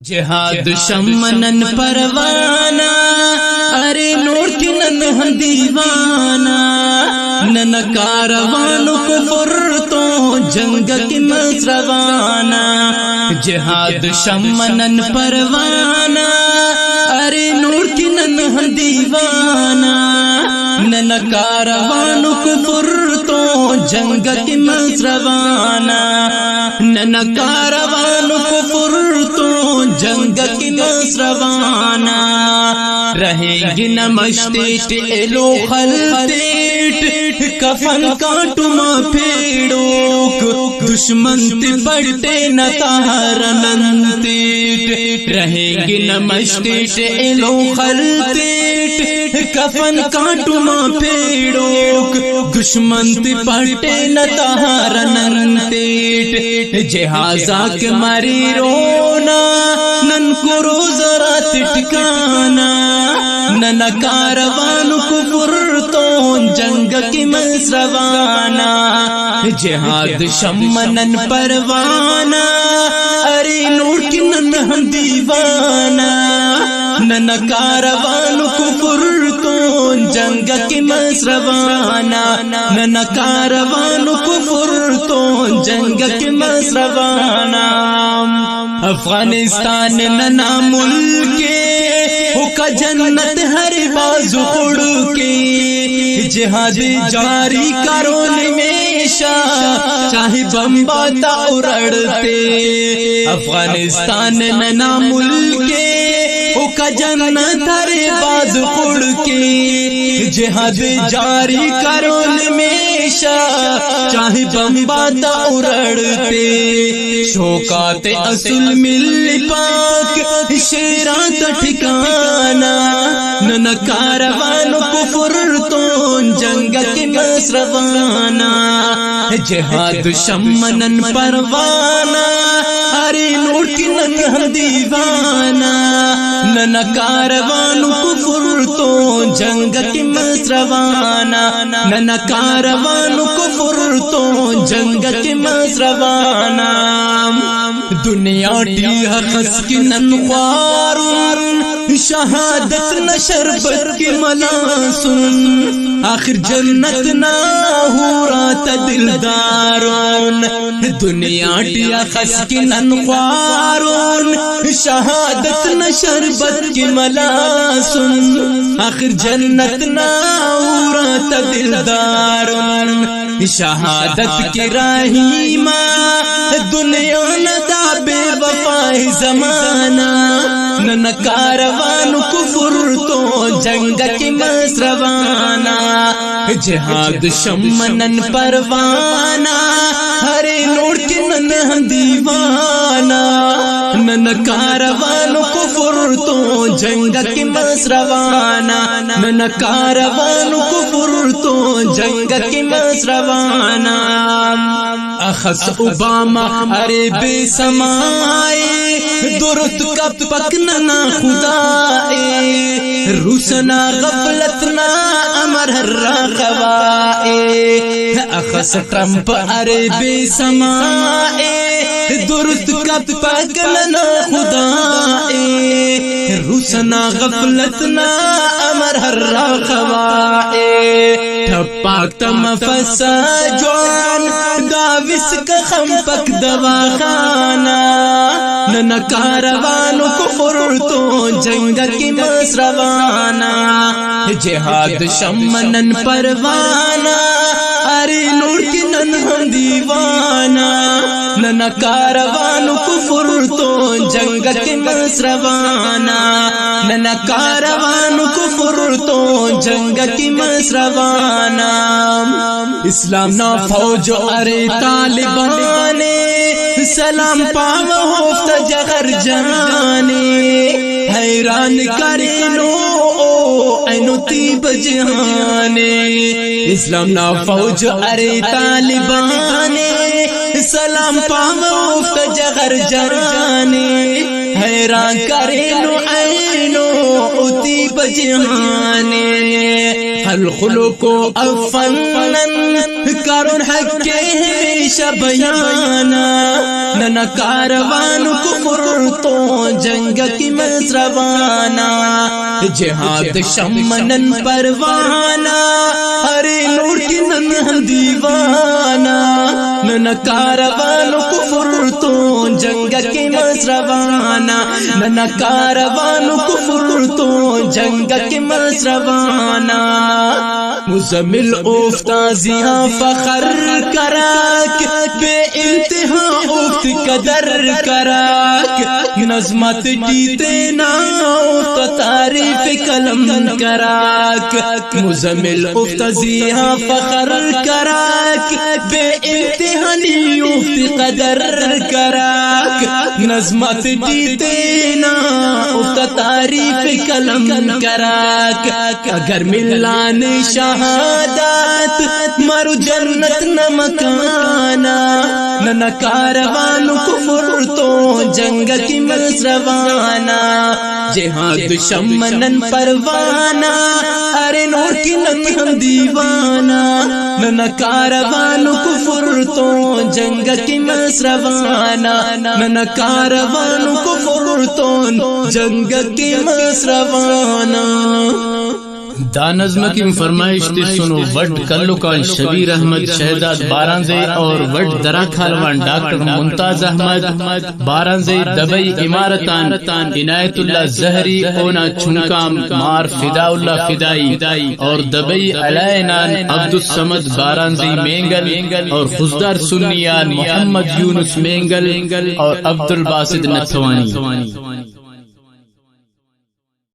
जिहाद शमनन परवाना, अरे नूर की नन हम दीवाना, नन कारवान कुफर तो जंग की मसरवाना। जिहाद शमनन परवाना, अरे नूर की नन हम दीवाना, नन कारवान कुफर तो जंग की मसरवाना। नन कारवान कुफर तो जंग की मसरवाना। रहेंगे न मश्तेट एलो खलतेट, कफन काटुमा फेड़ोक, दुश्मन ते पड़ते न तारनंतेट। रहेंगे न मश्तेट एलो खलतेट, कफन काटुमा फेड़ोक, दुश्मन ते पड़ते न तारनंतेट। जहाजा के मरी रोना, नन को रोजरा टिकाना, नन कारवान कुफर तो जंग की मसरवाना। जिहाद शमनन परवाना, अरे नूर की नन हम दीवाना, नन कारवान कुफर तो जंग की मसरवाना। नन कारवान कुफर तो जंग की मसरवाना। अफगानिस्तान नना मुल्के का जन्नत हर बाजू उड़ के, जिहाद जारी करो निमेशा, चाहे बम्बाता उड़ते। अफगानिस्तान नना मुल्के का जन्नत हर बाजू उड़ के, जिहाद जारी करो निमेशा, चाहे बम्बाता उड़ते। शोकाते असुल मिल पाक शेरात ठिकाना, नन कारवान कुफर तो जंग की मसरवाना। जिहाद शमनन परवाना, अरे नूर की नन हम दीवाना, नन कारवान कुफर तो जंग की मसरवाना। नन कारवान कुफर तो जंग की मसरवाना। दुनिया हस की ननख्वार, शहादत न शरबत की मलासुन, आखिर जन्नत ना हो रात दिलदारों। दुनिया हस की ननख्वार, शहादत न शरबत की मलासुन, आखिर जन्नत ना हो रात दिलदारों। शहादत की राहीमा दुनिया नदा बेवफाई जमाना, नन कारवान कुफर तो जंग की मसरवाना। जिहाद शमनन परवाना, हरे नूर की नन हम दीवाना, नन कारवान कुफर तो जंग की मसरवाना। नन कारवान कुफर तो जंग की मसरवाना। अखस ओबामा अरे बेसमाए, दुरुत का पकना खुदाए, रुसना गफलतना अमर हर्रा खवाए। अखस ट्रंप अरे बेसमाए, दुरुत का पकना खुदाए, रुसना गफलतना अमर हर्रा खवाए। ठप्पा तम फसा जवान गाविस का खंपक दवाखाना, नन कारवान कुफर तो जंग की मसरवाना। जिहाद शमनन परवाना, अरे नूर की नन हम दीवाना, नन कारवान कुफर तो जंग की मसरवाना। नन कारवान कुफर तो जंग की मसरवाना। इस्लाम ना फौज अरे तालिबाने, सलाम पाव होफ्त जगर जाने, हैरान करे नो ऐनो तीब जहाने। इस्लाम ना फौज अरे तालिबाने, सलाम पाव होफ्त जगर जाने, हैरान करे नो ऐनो तीब जहाने। खलखलो को अफनन करुण हक के शबयाना नन कारवान कुफर तो जंग की मजरवाना जिहाद शमनन परवाना अरे नूर की नन दीवाना नन कारवान कुफर तो जंग की मजरवाना नन कारवान कुफर तो जंग की मजरवाना मुजम्मिल उफ्ताजिया फखर कराक बे इंतहा उफ्त कदर कराक नज़मत जीते ना उफ्त तारीफ कलम कराक मुजम्मिल उफ्ताजिया फखर कराक बे इंतहा उफ्त कदर कराक नज़मत जीते ना उफ्त तारीफ कलम कराक अगर मिलान शहादत मारू जन्नत न मकाना न कारवान कुफर तो जंग की मजरवाना जिहाद शमनन परवाना अरे नूर की नन दीवाना न कारवान कुफर तो जंग की मजरवाना न कारवान कुफर तो जंग की मजरवाना। दा नज़्म की फरमाइश थी सुनो वड कल्लुकान शबीर अहमद शहजाद बारांजे और वड दरा खालवान डॉक्टर मुमताज अहमद बारांजे दबई इमारतान इनायतुल्लाह जहरी ओना चुनकाम मार फिदाउल्लाह फिदाई और दबई अलायनान अब्दुल समद बारांजी मेंगल और खुजदार सुन्नियान मोहम्मद यूनुस मेंगल और अब्दुल बासिद नथवानी।